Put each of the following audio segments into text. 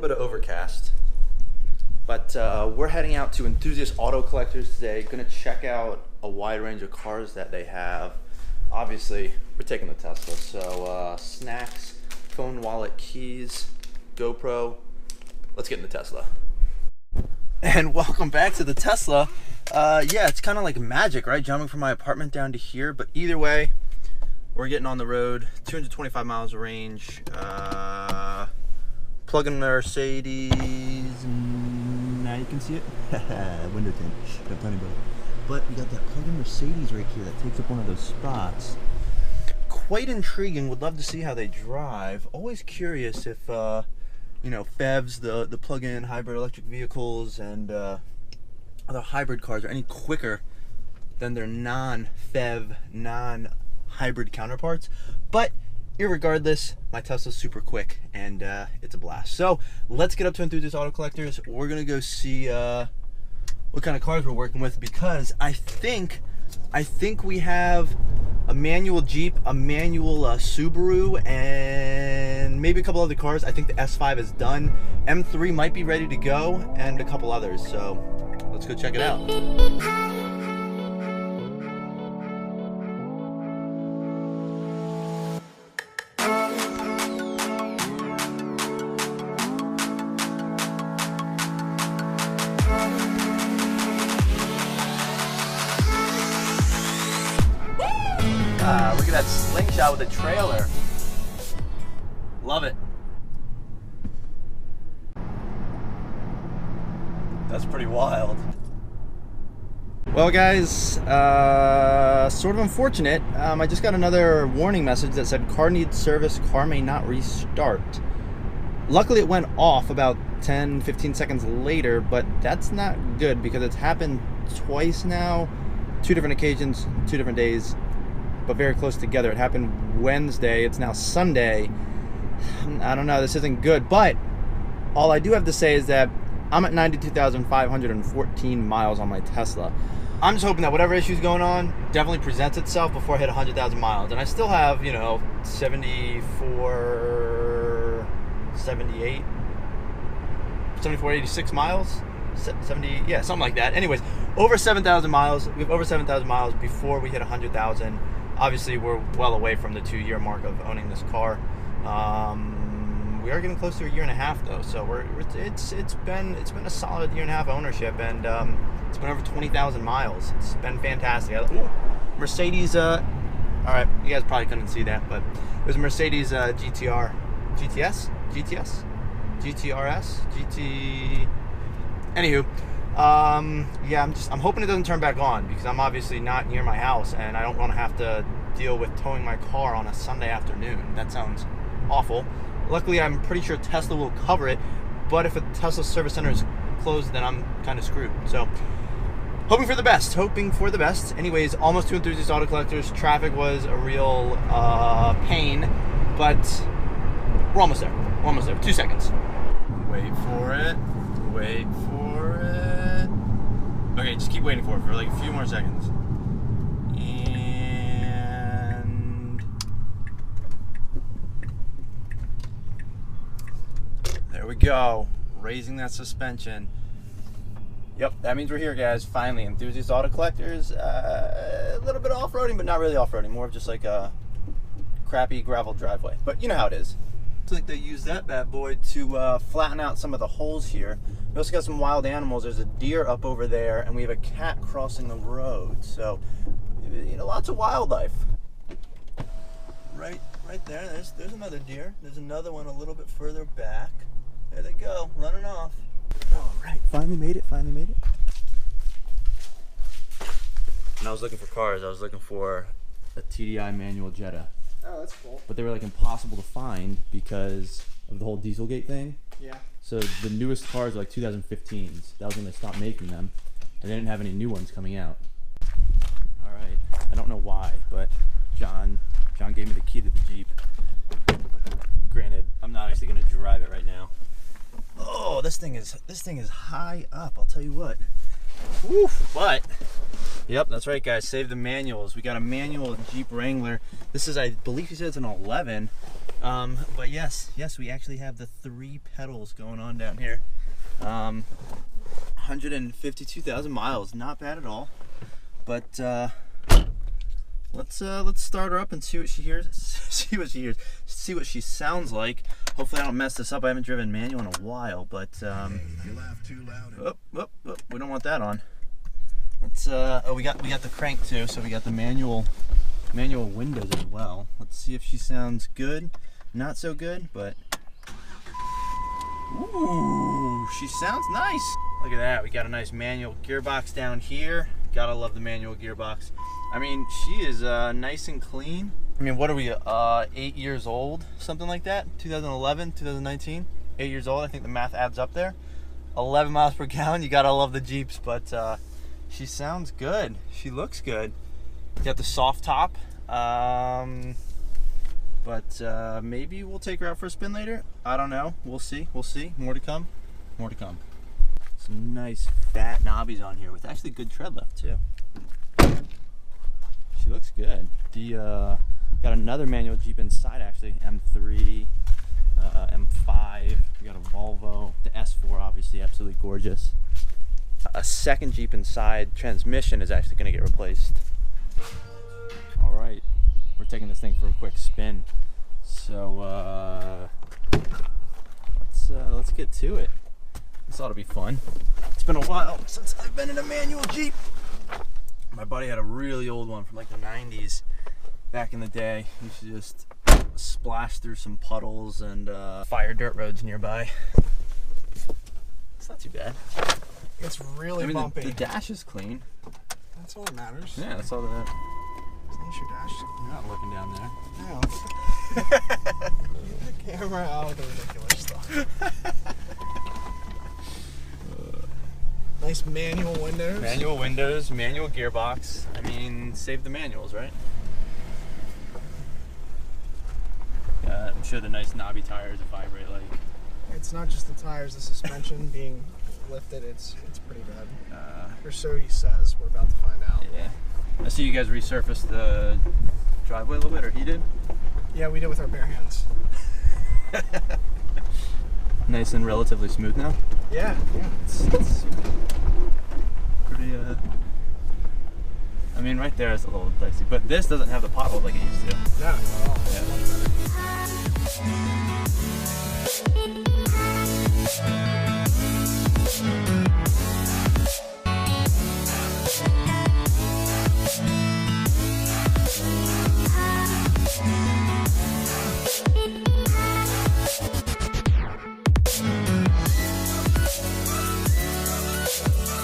bit of overcast, but we're heading out to Enthusiast Auto Collectors today. Gonna check out a wide range of cars that they have. Obviously, we're taking the Tesla, so snacks, phone, wallet, keys, GoPro. Let's get in the Tesla. And welcome back to the Tesla. Yeah, it's kind of like magic, right? Jumping from my apartment down to here, but either way, we're getting on the road. 225 miles of range. Plug-in Mercedes. Now you can see it. Window tint. Don't tell anybody. But we got that plug-in Mercedes right here that takes up one of those spots. Quite intriguing. Would love to see how they drive. Always curious if, you know, PHEVs, the plug-in hybrid electric vehicles, and other hybrid cars are any quicker than their non-PHEV, non-hybrid counterparts. But irregardless, my Tesla's super quick and it's a blast. So let's get up to Enthusiast Auto Collectors. We're gonna go see what kind of cars we're working with, because I think we have a manual Jeep, a manual Subaru, and maybe a couple other cars. I think the S5 is done. M3 might be ready to go, and a couple others. So let's go check it out. Look at that slingshot with a trailer. Love it. That's pretty wild. Well, guys, sort of unfortunate. I just got another warning message that said car needs service, car may not restart. Luckily, it went off about 10-15 seconds later, but that's not good because it's happened twice now, 2 different occasions, 2 different days, but very close together. It happened Wednesday, it's now Sunday. I don't know, this isn't good, but all I do have to say is that I'm at 92,514 miles on my Tesla. I'm just hoping that whatever issue's going on definitely presents itself before I hit 100,000 miles. And I still have, you know, 86 miles? 70, yeah, something like that. Anyways, over 7,000 miles. We have over 7,000 miles before we hit 100,000. Obviously, we're well away from the 2-year mark of owning this car. We are getting close to a 1.5 years though, so it's been a solid 1.5 years ownership, and it's been over 20,000 miles. It's been fantastic. Ooh, Mercedes. All right, you guys probably couldn't see that, but it was a Mercedes GTRS. Anywho, yeah, I'm hoping it doesn't turn back on, because I'm obviously not near my house and I don't want to have to deal with towing my car on a Sunday afternoon. That sounds awful. Luckily, I'm pretty sure Tesla will cover it, but if a Tesla service center is closed, then I'm kind of screwed. So, hoping for the best. Anyways, almost to Enthusiast Auto Collectors. Traffic was a real pain, but we're almost there. 2 seconds. Wait for it. Okay, just keep waiting for it for like a few more seconds. And there we go. Raising that suspension. Yep, that means we're here, guys. Finally, Enthusiast Auto Collectors. A little bit of off-roading, but not really off-roading. More of just like a crappy gravel driveway. But you know how it is. Looks like they use that bad boy to flatten out some of the holes here. We also got some wild animals. There's a deer up over there, and we have a cat crossing the road. So, you know, lots of wildlife. Right there. There's another deer. There's another one a little bit further back. There they go, running off. All right, finally made it. When I was looking for cars, I was looking for a TDI manual Jetta. Oh, that's cool. But they were like impossible to find because of the whole Dieselgate thing. Yeah. So the newest cars are like 2015s. That was when they stopped making them. And they didn't have any new ones coming out. All right. I don't know why, but John gave me the key to the Jeep. Granted, I'm not actually going to drive it right now. Oh, this thing is high up, I'll tell you what. Woof. But Yep, that's right, guys. Save the manuals. We got a manual Jeep Wrangler. This is, I believe he said it's an 11. But yes, we actually have the 3 pedals going on down here. 152,000 miles, not bad at all. But let's start her up and see what she hears. See what she sounds like. Hopefully I don't mess this up. I haven't driven manual in a while, but you laugh too loud. We don't want that on. Let's we got the crank too, so we got the manual windows as well. Let's see if she sounds good. Not so good, but ooh, she sounds nice. Look at that. We got a nice manual gearbox down here. Gotta love the manual gearbox. I mean, she is nice and clean. I mean, what are we, 8 years old? Something like that? 2011, 2019? 8 years old, I think the math adds up there. 11 miles per gallon, you gotta love the Jeeps, but she sounds good. She looks good. Got the soft top. But maybe we'll take her out for a spin later. I don't know. We'll see. More to come. Some nice fat knobbies on here with actually good tread left too. She looks good. The got another manual Jeep inside actually. M3, M5. We got a Volvo. The S4 obviously absolutely gorgeous. A second Jeep inside. Transmission is actually going to get replaced. All right. We're taking this thing for a quick spin, so let's get to it. This ought to be fun. It's been a while since I've been in a manual Jeep. My buddy had a really old one from like the 90s back in the day. He used to just splash through some puddles and fire dirt roads nearby. It's not too bad. It's really bumpy. The dash is clean. That's all that matters. Yeah, that's all that. As long as your dash. You're not looking down there. No. The camera, all the ridiculous stuff. Nice manual windows. Manual windows, manual gearbox. I mean, save the manuals, right? I'm sure the nice knobby tires vibrate like. It's not just the tires, the suspension being lifted, it's pretty bad. Or so he says. We're about to find out. Yeah. I see you guys resurfaced the driveway a little bit, or he did? Yeah, we did with our bare hands. Nice and relatively smooth now? Yeah. It's pretty, I mean, right there is a little dicey, but this doesn't have the pothole like it used to. No, not at all. Yeah.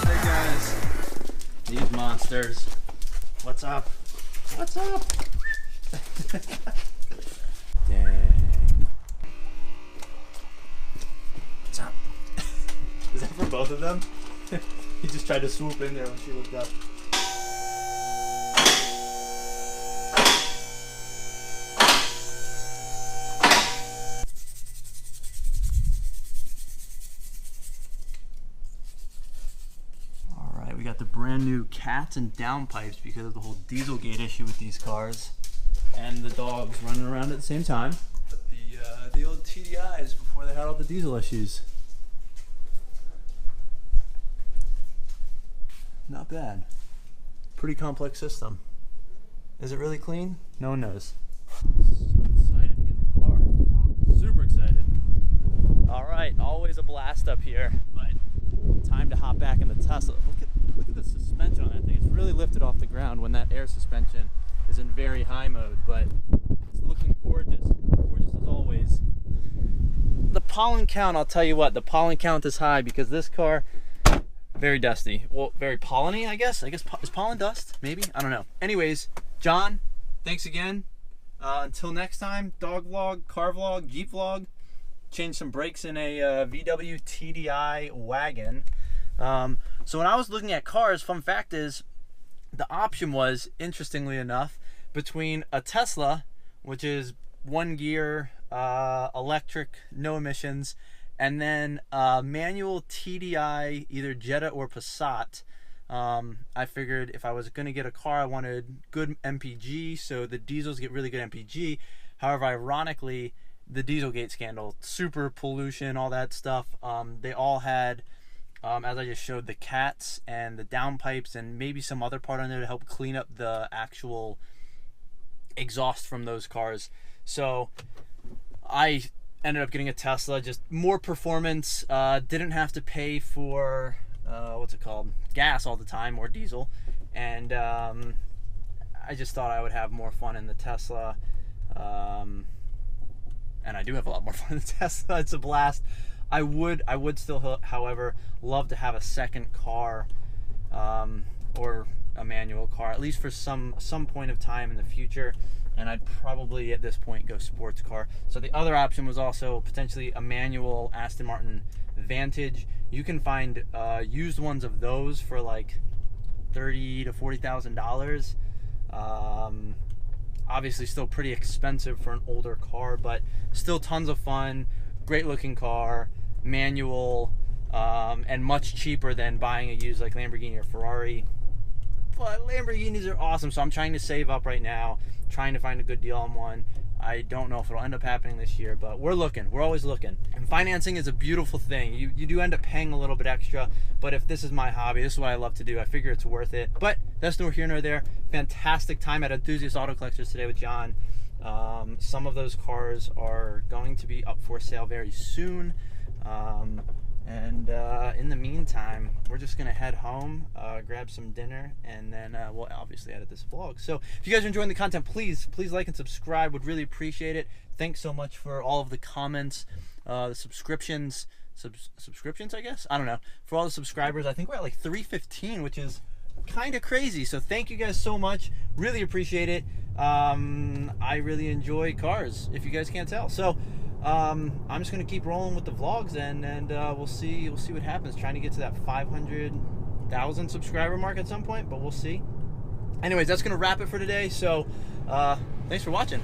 Hey guys, these monsters. What's up? What's up? Dang. What's up? Is that for both of them? He just tried to swoop in there when she looked up. We got the brand new cats and downpipes because of the whole Dieselgate issue with these cars, and the dogs running around at the same time. But the old TDIs before they had all the diesel issues. Not bad. Pretty complex system. Is it really clean? No one knows. So excited to get in the car. Super excited. All right, always a blast up here, but time to hop back in the Tesla. Look at the suspension on that thing. It's really lifted off the ground when that air suspension is in very high mode, but it's looking gorgeous. Gorgeous as always. The pollen count, I'll tell you what, the pollen count is high because this car, very dusty. Well, very polleny, I guess. Is pollen dust? Maybe? I don't know. Anyways, John, thanks again. Until next time, dog vlog, car vlog, Jeep vlog. Change some brakes in a VW TDI wagon. So when I was looking at cars, fun fact is, the option was, interestingly enough, between a Tesla, which is 1 gear, electric, no emissions, and then a manual TDI, either Jetta or Passat. I figured if I was going to get a car, I wanted good MPG, so the diesels get really good MPG. However, ironically, the Dieselgate scandal, super pollution, all that stuff, they all had, as I just showed, the cats and the downpipes and maybe some other part on there to help clean up the actual exhaust from those cars. So I ended up getting a Tesla, just more performance, didn't have to pay for what's it called, gas all the time, or diesel, and I just thought I would have more fun in the Tesla, and I do have a lot more fun in the Tesla. It's a blast. I would still, however, love to have a second car, or a manual car, at least for some point of time in the future. And I'd probably at this point go sports car. So the other option was also potentially a manual Aston Martin Vantage. You can find used ones of those for like $30,000 to $40,000. Obviously still pretty expensive for an older car, but still tons of fun, great looking car, manual, and much cheaper than buying a used like Lamborghini or Ferrari. But Lamborghinis are awesome, so I'm trying to save up right now, trying to find a good deal on one. I don't know if it'll end up happening this year, but we're looking. We're always looking. And financing is a beautiful thing. You do end up paying a little bit extra, but if this is my hobby, this is what I love to do, I figure it's worth it. But that's neither here nor there. Fantastic time at Enthusiast Auto Collectors today with John. Some of those cars are going to be up for sale very soon. In the meantime, we're just gonna head home, grab some dinner, and then we'll obviously edit this vlog. So if you guys are enjoying the content, please like and subscribe. Would really appreciate it. Thanks so much for all of the comments, the subscriptions, I guess, I don't know, for all the subscribers. I think we're at like 315, which is kind of crazy. So thank you guys so much. Really appreciate it. I really enjoy cars, if you guys can't tell. So I'm just gonna keep rolling with the vlogs, and we'll see what happens. Trying to get to that 500,000 subscriber mark at some point, but we'll see. Anyways, that's gonna wrap it for today. So thanks for watching.